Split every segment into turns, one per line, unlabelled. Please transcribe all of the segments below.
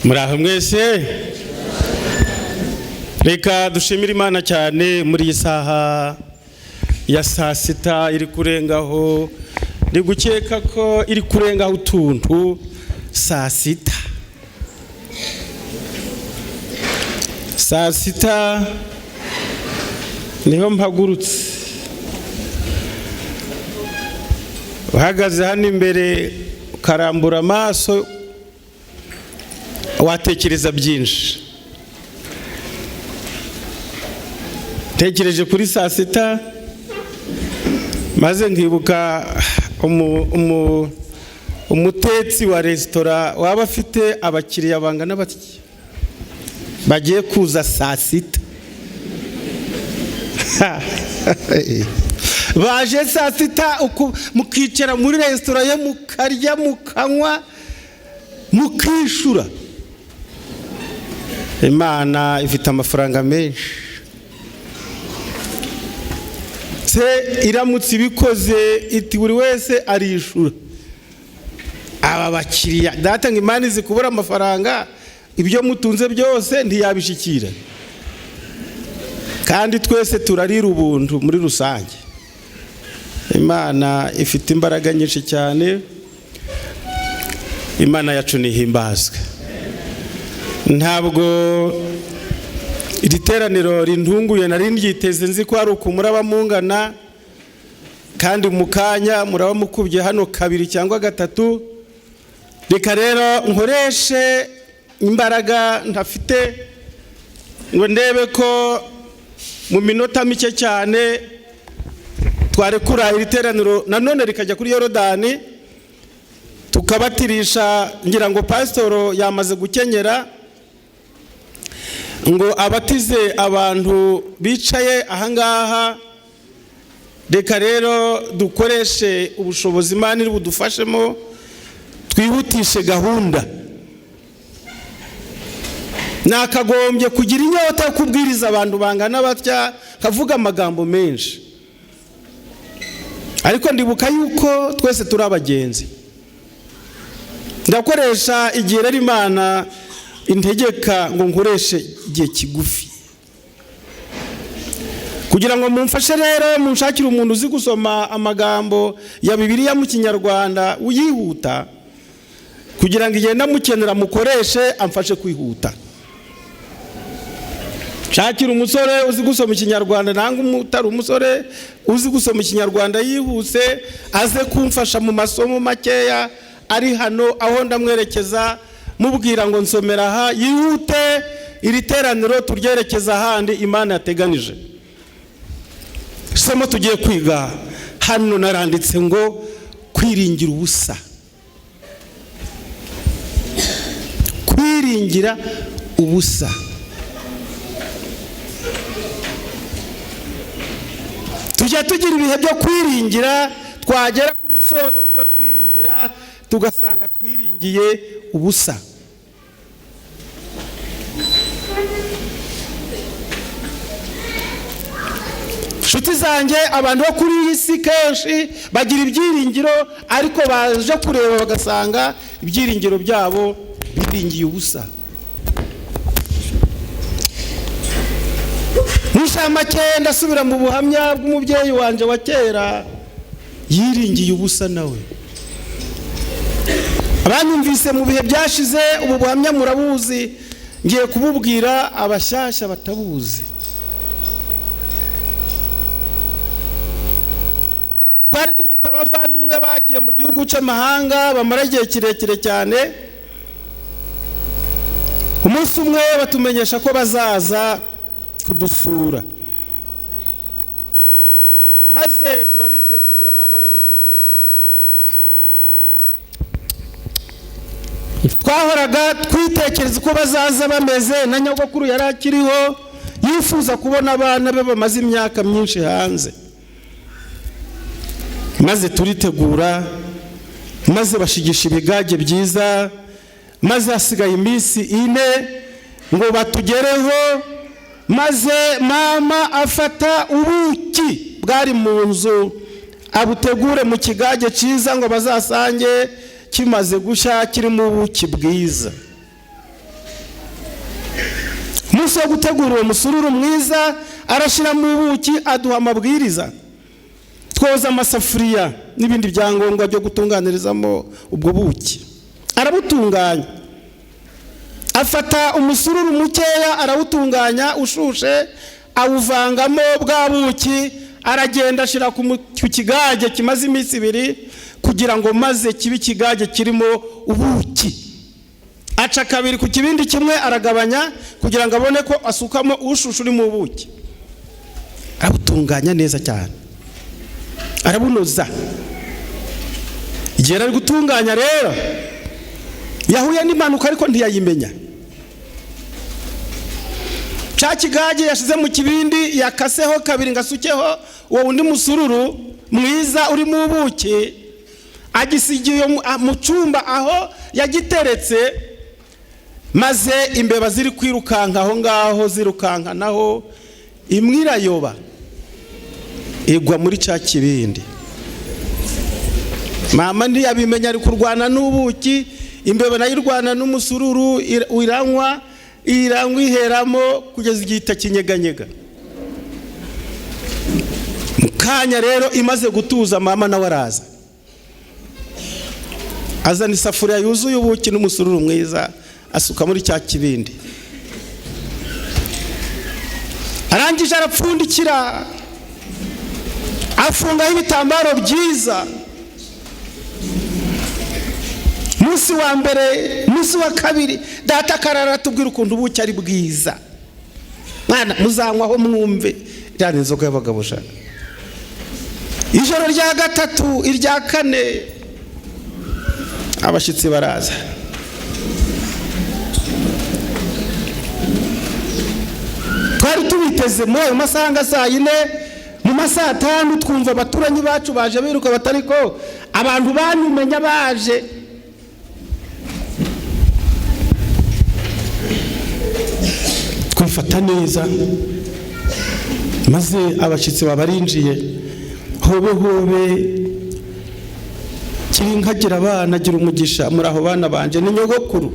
Muraho mwese, reka dushimire Imana cyane muri iyi saha ya saa sita iri kurengaho, ndi gukeka ko iri kurengaho utuntu saa sita. Saa sita niho mpagurutse, uhagaze hano imbere ukarambura amaso watekereza byinshi. Tekereje kuri saa sita maze nkibuka umutetsi wa resitora waba afite abakiriya bangana batya bagiye kuza saa sita. Baje saa sita mukicara muri resitora ye mukarya mukanywa mukishura. Imana ifite amafaranga menshi, se iramutse ibikoze iti buri wese arishura. Aba bakiriya data ngo Imana izi kubura amafaranga, ibyo mutunze byose ntiyabishikira, kandi twese turarira ubuntu muri rusange. Imana ifite imbaraga nyinshi cyane, Imana yacu nihimbazwe. Ntabwo iri teraniro rintunguye, nari ndyiteze nzi ko ari ukumuraba mungana, kandi mukanya muraba mukubye hano kabiri cyangwa gatatu. Reka rero nkoreshe imbaraga ntafite ngo ndebe ko mu minota mike cyane twarekura iri teraniro nanone rikajya kuri Yorodani tukabatirisha. Ngira ngo pasitoro yamaze gukenyera ngo abatize abantu bicaye ahangaha. Reka rero dukoreshe ubushobozi Imana iri budufashemo, twihutishe gahunda. Nakagombye kugira inyota yo kubwiriza abantu bangana batya, kavuga amagambo menshi, ariko ndibuka yuko twese turi abagenzi. Ndakoresha igihe rero Imana integeka ngo nkoreshe igihe kigufi, kugira ngo mumfashe rero munshakire umuntu uzi gusoma amagambo ya Bibiliya mu Kinyarwanda uyihuta, kugira ngo igihe ndamukenera mukoreshe amfashe kwihuta. Shakira umusore uzi gusoma Ikinyarwanda, nanga umutari umusore uzi gusoma Ikinyarwanda yihuse, aze kumfasha mu masomo makeya ari hano aho ndamwerekeza, mubwira ngo nsomera aha, yihute iri teraniro turyerekeza ahandi Imana yateganije. Somo tugiye kwiga hano naranditse ngo kwiringira ubusa. Kwiringira ubusa. Tujya tugira ibihe byo kwiringira, twagera ku musozo w'ibyo twiringira tugasanga twiringiye ubusa. Nshuti zanjye, abantu bo kuri iyi si kenshi bagira ibyiringiro, ariko baje kureba bagasanga ibyiringiro byabo biringiye ubusa. Nishamake ndasubira mu buhamya bw'umubyeyi wanje wa kera, yiringiye ubusa nawe. Abanyumvise mu bihe byashize ubu buhamya murabuzi, ngiye kububwira abashyashya batabuzi. Twari dufite abavandimwe bagiye mu gihugu cy'amahanga bamara igihe kirekire cyane. Umunsi umwe batumenyesha ko bazaza kudusura, maze turabitegura. Mama arabitegura cyane. Twahoraga twitekereza ko bazaza bameze, na nyogokuru yari akiriho yifuza kubona abana be bamaze imyaka myinshi hanze. Maze turitegura, maze bashigisha ibigage byiza, maze hasigaye iminsi 4 ngo batugereho. Maze mama afata ubuki bwari mu nzu abutegure mu kigage cyiza ngo bazasange kimaze gushya kirimo ubuki bwiza. Musi wo gutegura uwo musururu mwiza arashira mu buki, aduha amabwiriza. Twoza amasafuriya n'ibindi byangombwa byo gutunganirizamo ubwo buki, arabutunganya. Afata umusururu mukeya arawutunganya ushushe, awuvangamo bwa buki, aragenda ashira ku kigage kimaze iminsi 2 kugira ngo maze kibe ikigage kirimo ubuki. Aca kabiri ku kibindi kimwe aragabanya kugira ngo abone ko asukamo ushushu uri mu buki. Arabutunganya neza cyane, arabunoza. Igihe ari gutunganya rero yahuye n'impanuka ariko ntiyayimenya. Cya kigage yashize mu kibindi yakaseho kabiri ngasukeho uwo undi musururu mwiza uri mu buki, agisigiye mu cyumba aho yagiteretse, maze imbeba ziri kwirukanka aho ngaho zirukanka naho, imwe irayoba igwa muri cya kibindi. Mama ntiyabimenya ari kurwana n'ubuki, imbeba nayo irwana n'umusururu, iranywa iheramo kugeza igihe itakinyeganyega. Mukanya rero imaze gutuza, mama nawe araza, azana isafuriya yuzuye ubuki n'umusururu mwiza, asuka muri cya kibindi. Arangije arapfundikira, afungaho ibitambaro byiza. Musi wa mbere, musi wa kabiri, data karara tubwira ukuntu ubuki ari bwiza. Mwana muzanywaho mwumve ryari inzoga y'abagabo shaka. Ijoro rya gatatu, irya kane, abashitsi baraza. Twari tubiteze mu masaha saa 4, mu masaha 5 twumva abaturanyi bacu baje biruka batariko abantu banyumenya baje. Twifata neza, maze abashitsi babarinjiye. Hobe kirinkagira abana, gira umugisha muri aho bana banje ni nyogokuru.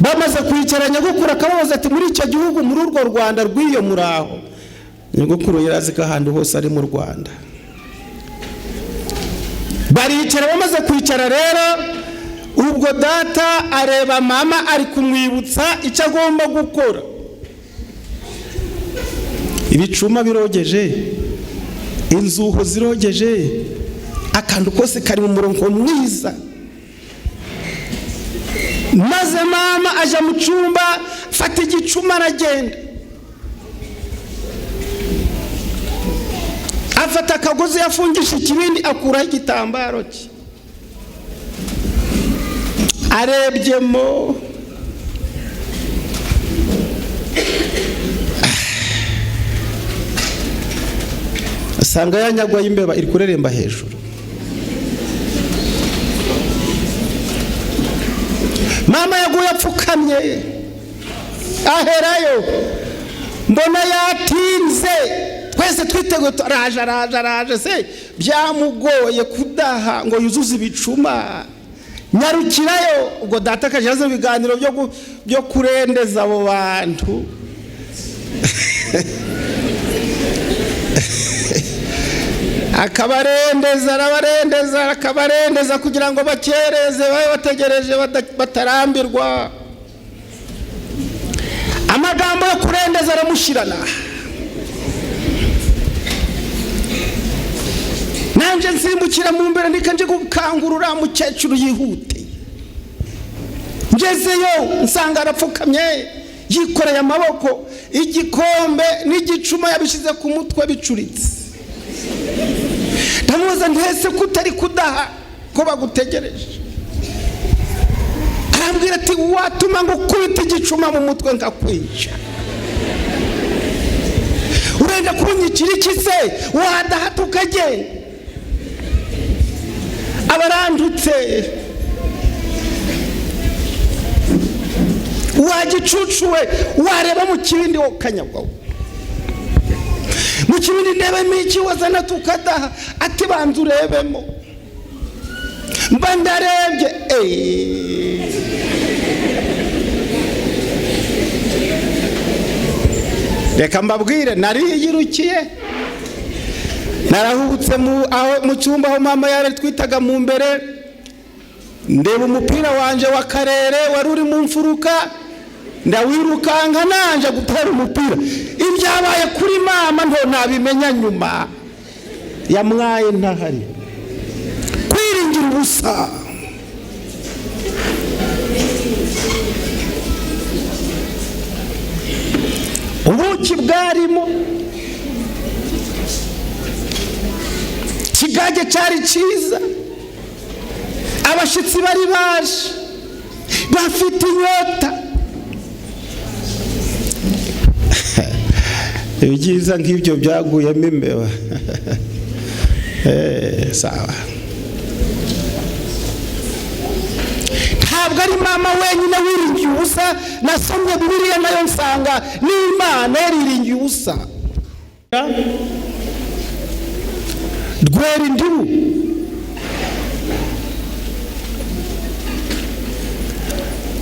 Bamaze kwicara nyogokuru akabaza ati muri icyo gihugu muri urwo Rwanda rw'iyo muraho. Nyogokuru yarazi ko ahantu hose ari mu Rwanda. Baricara, bamaze kwicara rero ubwo data areba mama ari kumwibutsa icyo agomba gukora. Ibicuma birogeje, inzuho zirogeje, akantu kose kari mu murongo mwiza. Maze mama aja mu cyumba, fata igicuma aragenda, afata akagozi yafungisha ikibindi, akuraho igitambaro cye, arebyemo. Asanga yanyagwa y'imbeba iri kureremba hejuru. Mama yaguye apfukamye, aherayo mbona yatinze. Twese twiteguye, araje se byamugoye kudaha ngo yuzuze ibicuma. Nyarukirayo, ubwo data akajaza ibiganiro byo kurendeza abo bantu. akabarendeza kugira ngo bakereze, babe bategereje batarambirwa. Amagambo yo kurendeza aramushirana. Nanje nsimbukira mu mbere ndikanje gukangurura mukecuru yihute. Ngezeyo nsanga arapfukamye, yikoreye amaboko, igikombe n'igicuma yabishize ku mutwe bicuritse. Ndamubaza ntese kutari kudaha ko bagutegereje. Arambwira ati watuma ngo kubita igicuma mu mutwe nkakwica. Urenda kunyikira iki se? Wadaha tukagenda. Abarandutse, wagicucuwe, wareba mu kibindi ukanyagwa. Mu kibindi ndebemo iki wazana tukadaha, ati banza urebemo. Mba ndarebye, reka mbabwire nariyirukiye narahubutse mu cyumba aho mama yari twitaga mu mbere ndeba umupira wanje w'akarere wari uri mu mfuruka ndawirukanka nanje gutera umupira ibyabaye kuri mama nto nabimenya nyuma yamwaye ntahari kwiringira ubusa ubuki bwarimo ikigage cyari cyiza abashitsi bari baje bafite inyota ibyiza nk'ibyo byaguyemo imbeba sawa ntabwo ari mama wenyine wiringiye ubusa nasomye Bibiliya nayo nsanga n'Imana yariringiye ubusa rwera indibu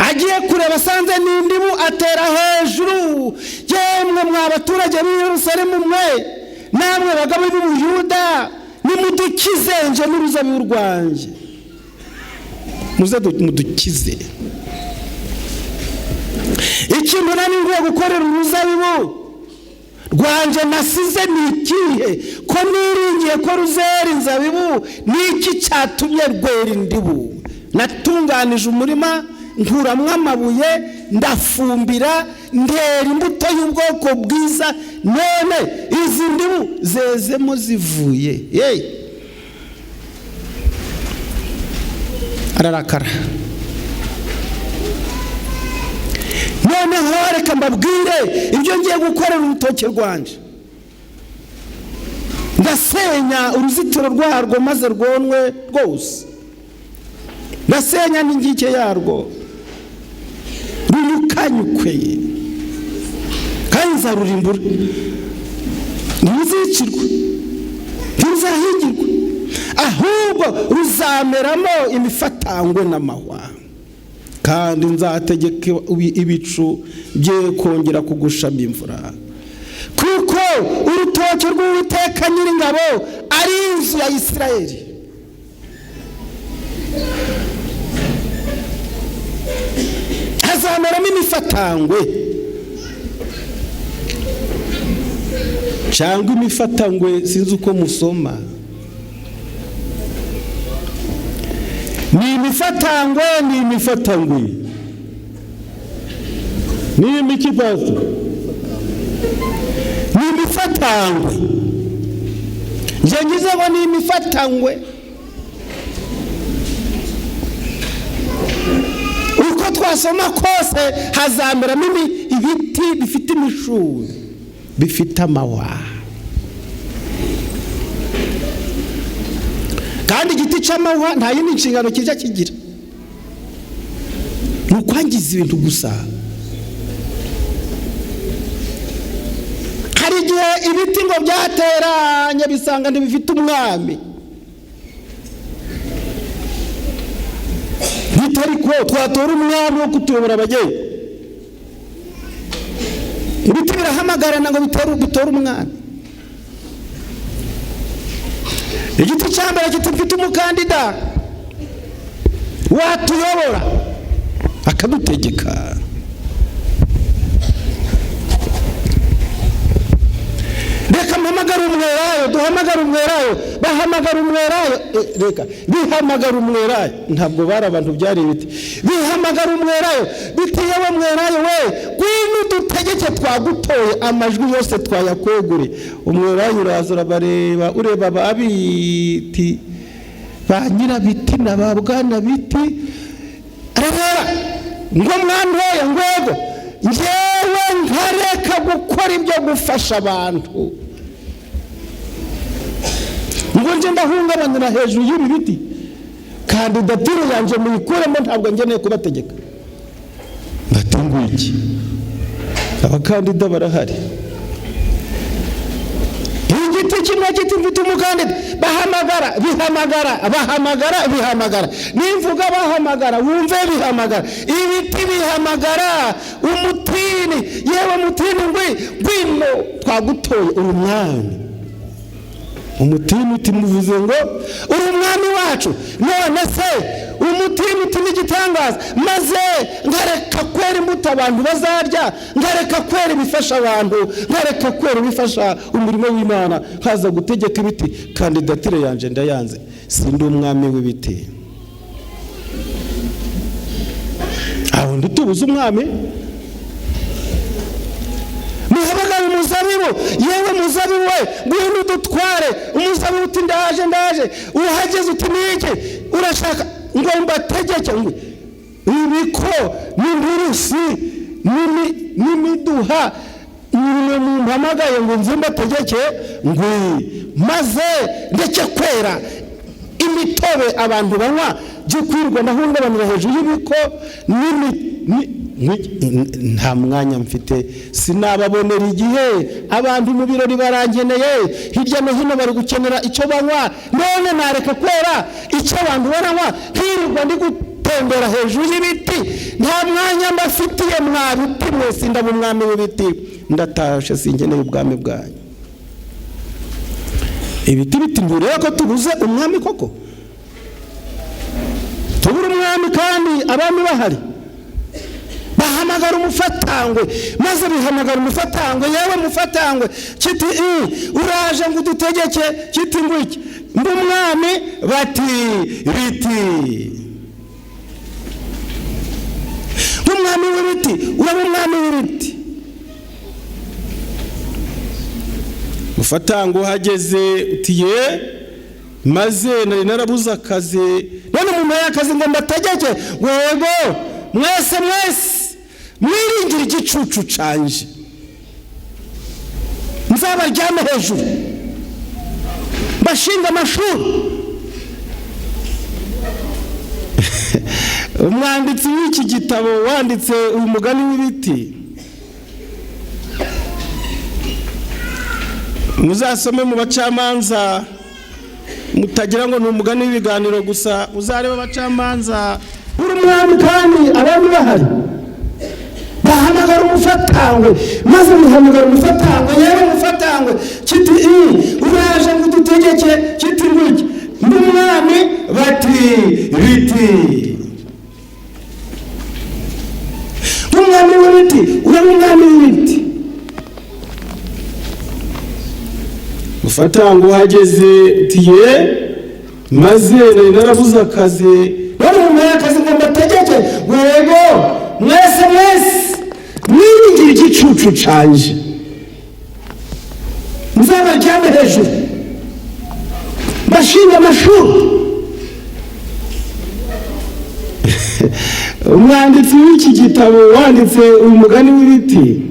agiye kureba asanze n'indibu atera hejuru yemwe mwa baturage b'i Yerusalemu mwe namwe bagabo b'Ubuyuda nimudukize nje n'uruzabibu rwanjye muze mudukize ikintu naniwe gukorera uruzabibu rwanje nasize nikihe ko niringiye ko ruzera inzabibu niki cyatumye rwera indibu natunganije umurima nkuramwe amabuye ndafumbira ndera imbuto y'ubwoko bwiza none izi ndibu zezemo zivuye ararakara noneho reka mbabwire ibyo ngiye gukorera urutoke rwanje ndasenya uruzitiro rwarwo maze rwonwe rwose ndasenya n'ingike yarwo runyukanyukweye kandi nzarurimbura ntiruzicirwe ntiruzahigirwe ahubwo ruzameramo imifatangwe n'amahwa kandi nzategeka ibicu bye kongera kugushama imvura kuko urutoke rw'Uwiteka Nyiringabo ari inzu ya Isirayeli hazameramo imifatangwe cyangwa imifatangwe sinzi uko musoma ni imifatangwe ni imikibazo ni imifatangwe ngize ngo ni imifatangwe uko twasoma kose hazameramo ibiti bifite imishuri bifite amahwa kandi igiti cy'amahwa nta yindi nshingano kijya kigira ni ukwangiza ibintu gusa hari igihe ibiti ngo byateranye bisanga ntibifite umwami bitari ko twatora umwami wo kutuyobora abageni ibiti birahamagarana ngo bitore umwami igiti cyambere kitufite umukandida watuyobora akadutegeka reka mpamagara umwelayo duhamagara umwelayo bahamagara umwelayo reka bihamagara umwelayo ntabwo bari abantu byari ibiti bihamagara umwelayo biti yewe mwelayo we gwino dutegeke twagutoye amajwi yose twayakwegure umwelayo uraza urabareba ureba abiti ba nyirabiti na ba bwana biti arareba ngo mwantoye ngwego njyewe nkareka gukora ibyo gufasha abantu ngo nje ndahungabanira hejuru y'ibi biti kandidatire yanjye muyikuremo ntabwo ngeneye kubategeka batunguye iki abakandida barahari igiti igiti kimwe kiti mfite umukandida, bihamagara. Nimvuga bahamagara wumve bihamagara. Ibiti bihamagara, umutini, yewe mutini ngwino twagutoye uri umwami. Umutini uti muvuze ngo uri umwami wacu. None se umutini uti n'igitangaza, maze ngareka kwera imbuto abantu bazarya, ngareka kwera ibifasha abantu, ngareka kwera ibifasha umurimo w'Imana, haza gutegeka ibiti. Kandidatire yanje ndayanze, sindi umwami w'ibiti. Aho nditubuza umwami. Muhamagara umuzabibu, yewe muzabibu we, ngwino dutware. Umuzabibu uti ndaje. Uhageze uti niki urashaka ngo mbategeke? Ibiko n'inturusi n'imiduha nimwe mumpamagaye ngo nze mbategeke maze ndeke kwera imitobe abantu banywa by'ukwirwa ndahungabanira hejuru y'ibiko nta mwanya mfite, sinababonera igihe. Abantu mu birori barangeneye, hirya no hino bari gukenera icyo banywa. None nareka kwera icyo abantu baranywa, hirwa ndi gutembera hejuru y'ibiti. Nta mwanya mbafitiye mwabiti mwese, ndaba umwami w'ibiti. Ndatashe singeneye ubwami bwanyu. Ibiti biti ndureba ko tubuze umwami koko? Tubura umwami kandi abami bahari. Bahamagara umufatangwe, maze bihamagara umufatangwe, yewe mufatangwe kiti uraje ngo udutegeke, kiti ngwiki mbu umwami, bati biti umwami w'ibiti. Uraba umwami w'ibiti. Mufatangwe uhageze utiye, maze nari narabuze akazi, none umuntu y'akazi ngo mbategeke. Wego mwese mwiringira igicucu canje, nzabaryame hejuru, mbashinga amashuri. Umwanditsi w'iki gitabo wanditse uyu mugani w'ibiti, muzasome mu Bacamanza, mutagira ngo ni umugani w'ibiganiro gusa, uzareba Abacamanza. Uri umwami kandi abami bahari. Bahamagara umufatangwe, maze muhamagara umufatangwe, yewe umufatangwe kiti uraje ngo udutegeke, kiti ngwiki mbu umwami, bati biti umwami w'ibiti. Uraba umwami w'ibiti. Mufatangwe uhageze utiye, maze nari narabuze akazi, none umuntu y'akazi ngo mbategeke. Wego mwese mwiringira igicucu canje, nzabaryame hejuru, mbashinga amashuri. Umwanditsi w'iki gitabo wanditse uyu mugani w'ibiti,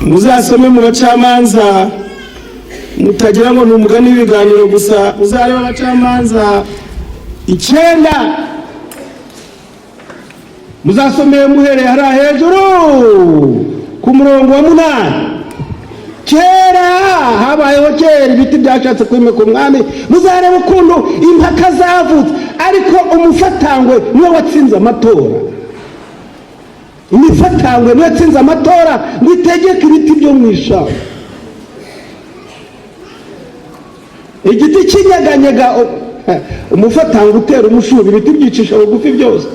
muzasome mu Bacamanza, mutagira ngo ni umugani w'ibiganiro gusa, uzareba Abacamanza 9. Muzasomeye muhereye hariya hejuru ku murongo wa 8. Kera habayeho ibiti byashatse kwimika umwami. Muzareba ukuntu impaka zavutse, ariko umufatangwe niwe watsinze amatora. Imifatangwe niwe watsinze amatora ngo itegeke ibiti byo mu ishamba. Igiti kinyeganyega, umufatangwe utera umushuri, ibiti byicisha bugufi byose.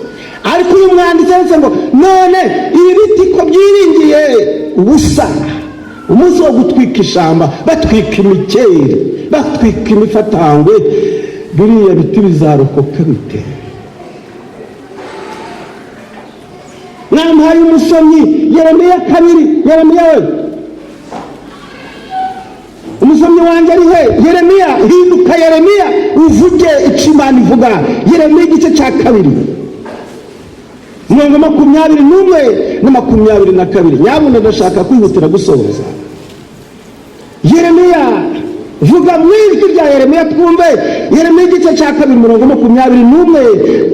Ariko uyu mwanditsi yanditse ngo none ibiti ko byiringiye ubusa, umunsi wo gutwika ishamba, batwika imikeri, batwika imifatangwe, biriya biti bizarokoka bite? Mwamuhaye umusomyi Yeremiya 2. Yeremiya we, umusomyi wanjye ari he? Yeremiya, hinduka Yeremiya uvuge icyo Imana ivuga. Yeremiya igice cya 2 21 na 22. Nyabuna ndashaka kwihutira gusoza. Yeremiya, vuga mu ijwi rya Yeremiya twumve. Yeremiya igice cya 2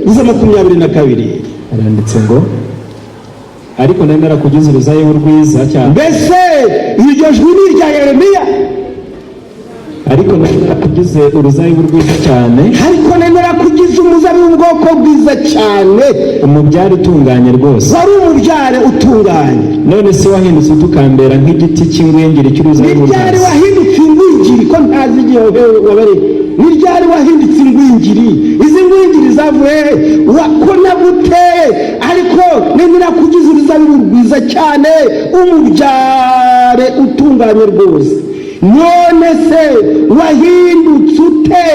21 na 22. Aranditse ngo
ariko nari narakugize uruzabibu rwiza cyane.
Mbese iryo jwi ni irya Yeremiya?
Ariko nari narakugize uruzabibu rwiza cyane.
Ariko nari narakugize umuzabibu ubwoko bwiza cyane.
Umubyare utunganye rwose.
Wari umubyare utunganye.
None se wahindutse utukambera nk'igiti cy'ingwingiri cy'uruzabibu rwiza.
Niryari wahindutse ingwingiri ko ntazi igihe wabare. Niryari wahindutse ingwingiri? Izi ngwingiri zavuye wakona gute? Ariko nari narakugize uruzabibu rwiza cyane, umubyare utunganye rwose. None se wahindutse ute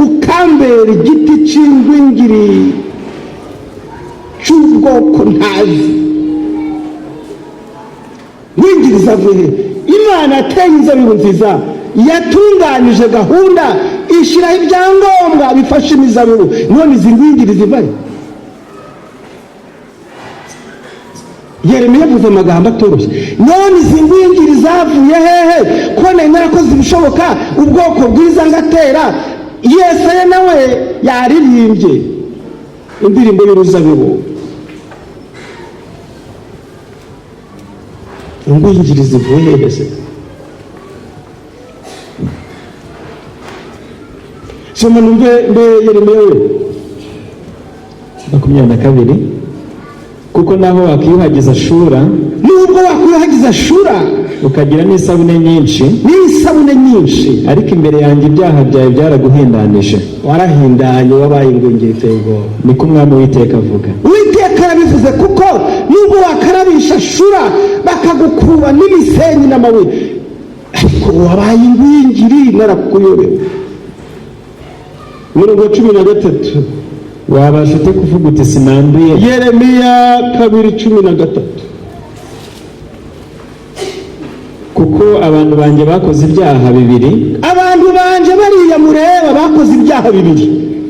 ukambera igiti cy'ingwingiri cy'ubwoko ntazi? Ngwingiri zavuye. Imana ateye inzabibu nziza, yatunganije gahunda, ishyiraho ibyangombwa bifasha imizabibu. None izi ngwingiri zivahe? Yeremiya yavuze amagambo atoroshye. None izi ngwingiri zavuye hehe? Ko nari narakoze ibishoboka ubwoko bwiza ngatera. Yesaya nawe yaririmbye indirimbo y'uruzabibu. Ingwingiri zivuye hehe se? Soma numve Yeremiya we
22. Kuko naho wakiyuhagiza Shura,
nubwo wakiyuhagiza Shura
ukagira n'isabune nyinshi,
ariko
imbere yanjye ibyaha byawe byaraguhindanije.
Warahindanye, wabaye ingwingiri iteye ubwoba.
Niko Umwami Uwiteka avuga.
Uwiteka arabivuze, kuko nubwo wakarabisha Shura bakagukuba n'imisenyi n'amabuye, ariko wabaye ingwingiri narakuyobewe. 13.
Wabasha ute kuvuga uti sinanduye?
Yeremiya 2:13.
Kuko abantu banjye bakoze ibyaha bibiri.
Abantu banjye bariya mureba bakoze ibyaha bibiri.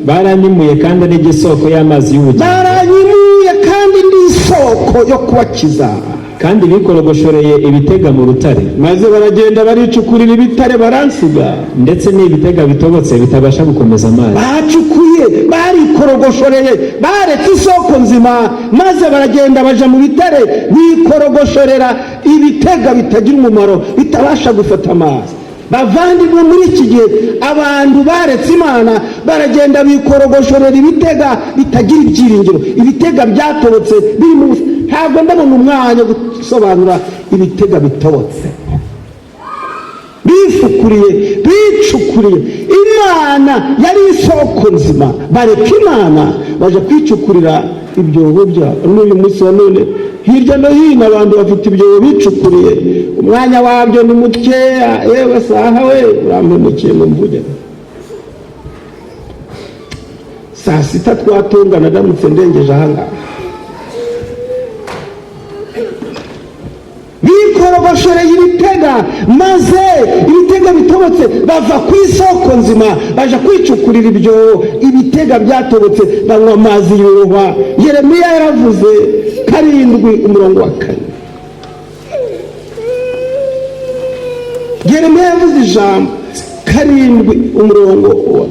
Baranyimuye kandi ari isoko y'amazi y'ubugingo.
Baranyimuye kandi ndi isoko yo kubakiza.
Kandi bikorogoshoreye ibitega mu rutare,
maze baragenda baricukurira ibitare baransiga.
Ndetse n'ibitega bitobotse bitabasha gukomeza amazi.
Bacukuye, barikorogoshoreye, baretse isoko nzima, maze baragenda baja mu bitare bikorogoshorera ibitega bitagira umumaro, bitabasha gufata amazi. Bavandimwe, muri iki gihe abantu baretse Imana baragenda bikorogoshorera ibitega bitagira ibyiringiro, ibitega byatobotse biri mu. Ntabwo ndabona umwanya gusobanura ibitega bitobotse, bifukuriye, bicukuriye. Imana yari isoko nzima, bareka Imana baje kwicukurira ibyobo byabo. N'uyu munsi wa none hirya no hino abantu bafite ibyobo bicukuriye, umwanya wabyo ni mukeya. Yewe saha we urampemukiye mu mvuge. Saa sita twatungana ndamutse ndengeje ahangaha. Bikorogoshoreye ibitega, maze ibitega bitobotse bava ku isoko nzima baje kwicukurira ibyobo. Ibitega byatobotse banywa amazi y'uruhwa. Yeremiya yaravuze 7:4. Yeremiya yavuze ijambo 7:4.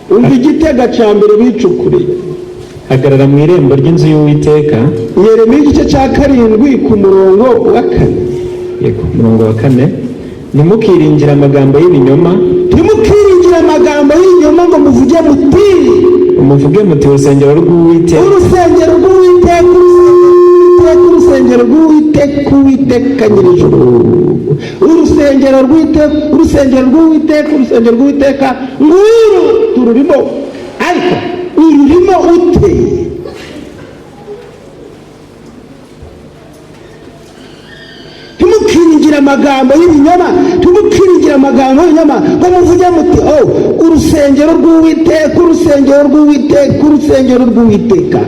Umva igitega cya mbere bicukuriye.
Hagarara mu irembo ry'inzu y'Uwiteka.
Yeremiya igice cya 7 ku murongo wa 4.
Yego, murongo wa 4. Ntimukiringire amagambo y'ibinyoma.
Ntimukiringire amagambo y'ibinyoma ngo muvuge muti.
Umuvuge muti urusengero rw'Uwiteka.
Urusengero rw'Uwiteka, urusengero rw'Uwiteka, Uwiteka nyir'ijuru. Urusengero rw'Uwiteka, urusengero rw'Uwiteka, urusengero rw'Uwiteka. Nguru tururimo. Ariko ururimo ute? Tumukiringira amagambo y'ibinyoma, tumukiringira amagambo y'ibinyoma ngo muvuge muti urusengero rw'Uwiteka, urusengero rw'Uwiteka, urusengero rw'Uwiteka.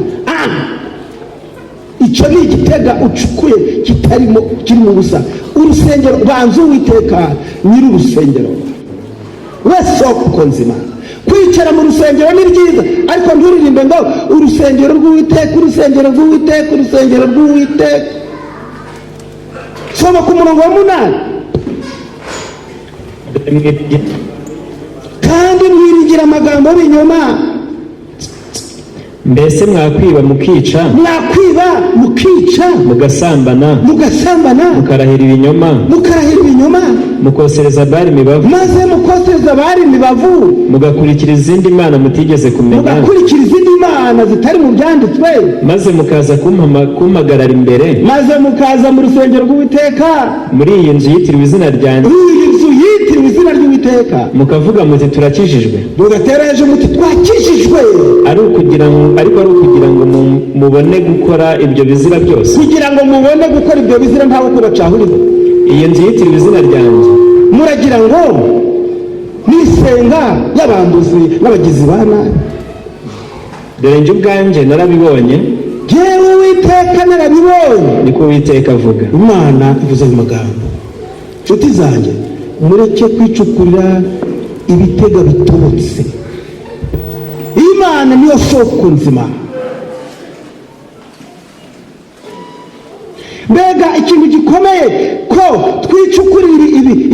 Icyo ni igitega ucukuye kitarimo, kiri mu busa. Urusengero banza Uwiteka nyiri urusengero, we soko nzima. Kwicara mu rusengero ni byiza, ariko nturirimbe ngo urusengero rw'Uwiteka, urusengero rw'Uwiteka, urusengero rw'Uwiteka. Soma ku murongo wa 8.
Kandi mwiringira amagambo y'ibinyoma, mbese mwakwiba mukica, mugasambana, mukarahira ibinyoma, mukosereza Bali imibavu, mugakurikira izindi mana mutigeze kumenya,
zitari mu byanditswe,
maze mukaza kumpagarara imbere,
mukaza mu rusengero rw'Uwiteka,
muri iyi nzu yitiriwe izina ryanjye, mukavuga muti turakijijwe,
mugatera hejuru muti twakijijwe,
ariko ari ukugira ngo mubone gukora ibyo bizira byose,
ntawe kubacahuriza.
iyi nzu yitiriwe izina ryanjye
muragira ngo nisenga y'abambuzi n'abagizi ba nabi.
dore njye ubwanjye narabibonye,
yewe Uwiteka narabibonye,
niko Uwiteka avuga.
Imana ivuze ayo magambo. Nshuti zanjye, mureke kwicukurira ibitega bitobotse. Imana niyo soko nzima. Mbega ikintu gikomeye ko twicukurira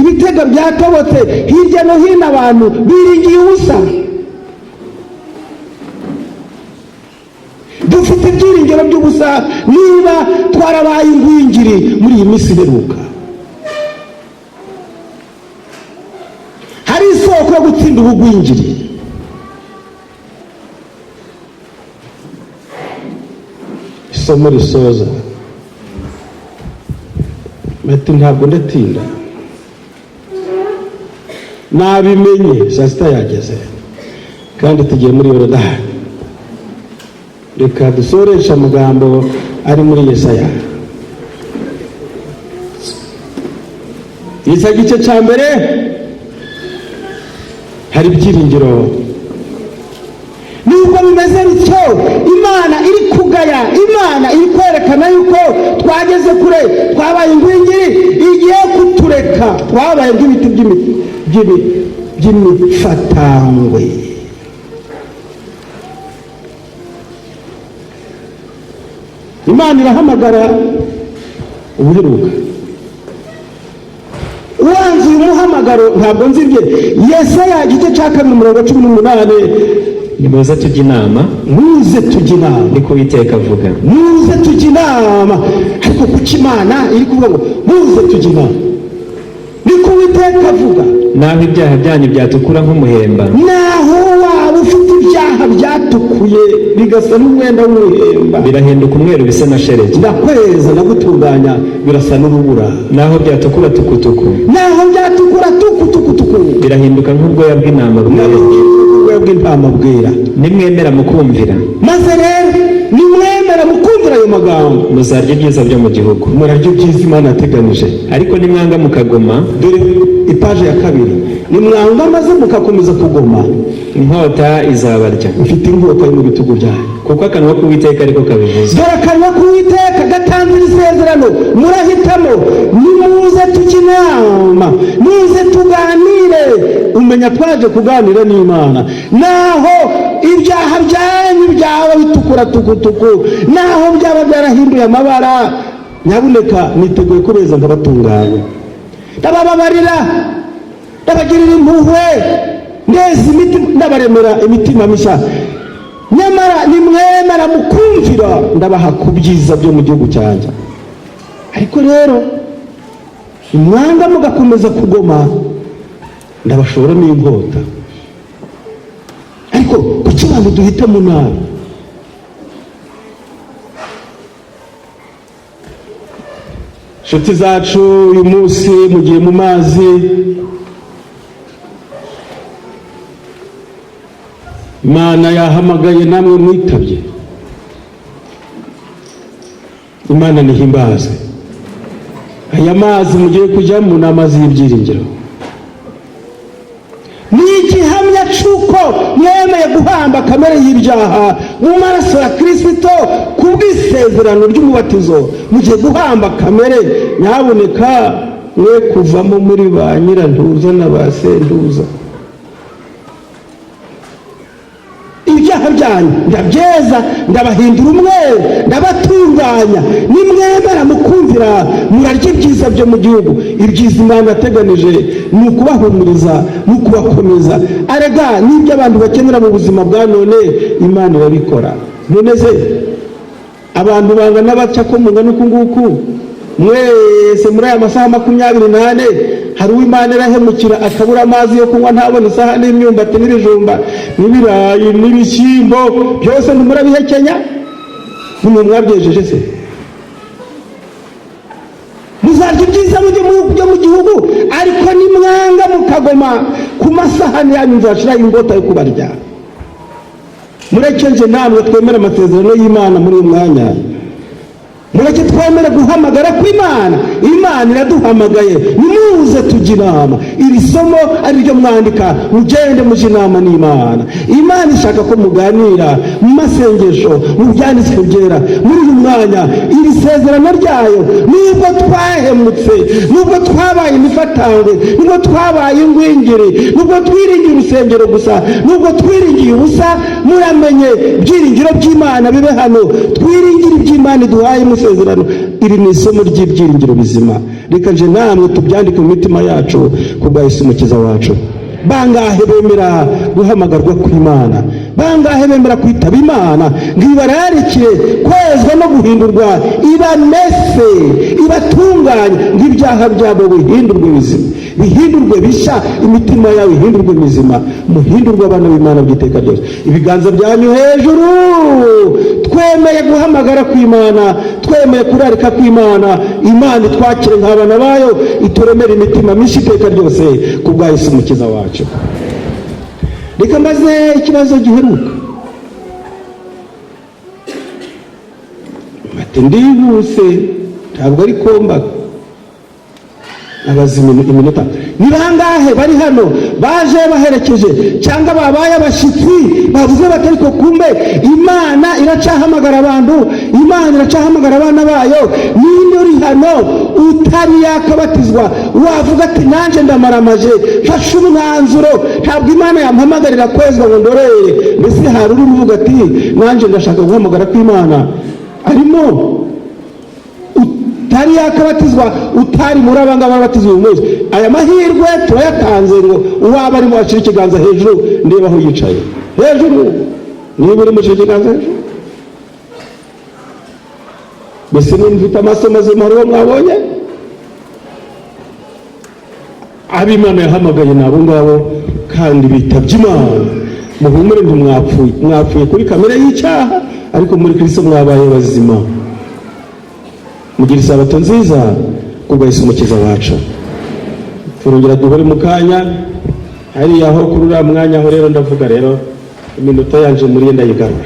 ibitega byatobotse hirya no hino, abantu biringiye ubusa. Dufite ibyiringiro by'ubusa niba twarabaye ingwingiri muri iyi minsi iheruka. Hari isoko yo gutsinda ubugwingiri. Isomo risoza mati ntabwo ndatinda, nabimenye saa sita yageze kandi tugiye muri Yorodani. Reka dusoresha amagambo ari muri Yesaya. Yesaya igice cya mbere, hari ibyiringiro. Nubwo bimeze bityo, Imana iri kugaya, Imana iri kwerekana yuko twageze kure, twabaye ingwingiri, igiye kutureka, twabaye nk'ibiti by'imifatangwe. Imana irahamagara ubuheruka. Uwanze uyu muhamagaro ntabwo nzibye. Yesaya igice cya 2:18,
nimuze tujye inama,
muze tujye inama,
niko Uwiteka avuga.
Muze tujye inama. Ariko kuki Imana iri kuvuga ngo muze tujye inama? Niko Uwiteka avuga.
Naho ibyaha byanyu byatukura nk'umuhemba,
naho waba ufite ibyaha byatukuye bigasa n'umwenda w'umuhemba,
birahinduka umweru bisa na shelegi,
ndakweza ndagutunganya birasa n'urubura.
naho byatukura tukutuku, birahinduka nk'ubwoya bw'intama bwera. nimwemera mukumvira,
maze rero nimwemera mukumvira ayo magambo,
muzarya ibyiza byo mu gihugu,
murarya ibyiza Imana yateganije.
ariko nimwanga mukagoma,
dore ipaje ya 2, nimwanga maze mukakomeza kugoma,
inkota izabarya.
ufite inkota yo mu bitugu byayo,
kuko akanwa k'Uwiteka ariko kabivuze.
dore akanwa k'Uwiteka gatangira isezerano. Murahitamo, nimuze tujye inama, muze tuganire. Umenya twaje kuganira n'Imana. Naho ibyaha byanyu byaba bitukura tukutuku, naho byaba byarahinduye amabara, nyabuneka niteguye kubeza nkabatunganya, ndabababarira, ndabagirira impuhwe, ndeza imitima, ndabaremera imitima mishya. Nyamara nimwemera mukumvira, ndabaha ku byiza byo mu gihugu cyanjye. Ariko rero nimwanga mugakomeza kugoma, ndabashora n'inkota. Ariko kuki abantu duhitamo nabi? Nshuti zacu, uyu munsi mugiye mu mazi, Imana yahamagaye namwe mwitabye. Imana nihimbaze. Aya mazi mugiye kujyamo ni amazi y'ibyiringiro. Ni igihamya cy'uko mwemeye guhamba kamere y'ibyaha mu maraso ya Kristo kubw'isezerano ry'umubatizo. Mugiye guhamba kamere, nyaboneka mwe kuvamo muri ba nyirantuza na ba senduza. Ibyaha byanyu ndabyeza, ndabahindura umweru, ndabatunganya. Nimwemera mukumvira, murarya ibyiza byo mu gihugu. Ibyiza Imana yateganije ni ukubahumuriza, ni ukubakomeza. Arega n'ibyo abantu bakenera mu buzima bwa none, Imana irabikora. none se abantu bangana baca ko mungana uku nguku mwese muri aya masaha 24 hari uw'Imana irahemukira akabura amazi yo kunywa ntabona isahani y'imyumbati n'ibijumba n'ibirayi n'ibishyimbo byose ntimurabihekenya nimwe mwabyejeje se muzarya ibyiza byo mu gihugu ariko nimwanga mukagoma ku masahani yanyu nzashiraho ingota yo kubarya mureke nje namwe twemera amasezerano y'Imana muri uyu mwanya mureke twemere guhamagara kw'Imana Imana iraduhamagaye nimuze tujya inama iri somo ari ryo mwandika mugende mujya inama n'Imana Imana ishaka ko muganira mu masengesho mu byanditswe byera muri uyu mwanya iri sezerano ryayo nubwo twahemutse nubwo twabaye imifatangwe nubwo twabaye ingwingiri nubwo twiringiye urusengero gusa nubwo twiringiye ubusa muramenye byiringiro by'Imana bibe hano twiringire iby'Imana iduhaye isezerano iri ni isomo ry'ibyiringiro bizima reka nje namwe tubyandike mu mitima yacu kubwa Yesu umukiza wacu bangahe bemera guhamagarwa kw'Imana bangahe bemera kwitaba Imana ngibararikire kwezwa no guhindurwa ibamese ibatunganye ng'ibyaha byabo bihindurwe bizima bihindurwe bisha imitima yawe ihindurwe mizima muhindurwe abana b'Imana byiteka ryose ibiganza byanyu hejuru twemeye guhamagara kw'Imana twemeye kurarika kw'Imana Imana twakire nk'abana bayo ituremera imitima myinshi iteka ryose kubwa Yesu umukiza wacu reka mbaze ikibazo giheruka mate ndihuse ntabwo ari komba abazima iminota ni bangahe bari hano baje baherekeje cyangwa babaye abashyitsi bavuze batari ko kumbe Imana iracahamagara abantu Imana iracahamagara abana bayo ninde uri hano utari yakabatizwa wavuga ati nanje ndamaramaje fasha umwanzuro ntabwo Imana yampamagarira kwezwa ngo ndorere mbese hari uri uvuga ati nanje ndashaka guhamagara kw'Imana arimo utari yakabatizwa utari muri abanga babatizwa uyu munsi aya mahirwe turayatanze ngo uwaba ari mu wacira ikiganza hejuru ndeba aho yicaye hejuru niba uri mu kiganza hejuru mbese nimfite amaso mazima hariho mwabonye ab'Imana yahamagaye nabo ngabo kandi bitabye Imana muhumure mwapfuye kuri kamere y'icyaha ariko muri Kristo mwabaye bazima mugira isabato nziza kubwa Yesu umukiza wacu turongera duhore mu kanya hariya aho kurura mwanya aho rero ndavuga rero iminota yanje muri ndayigarura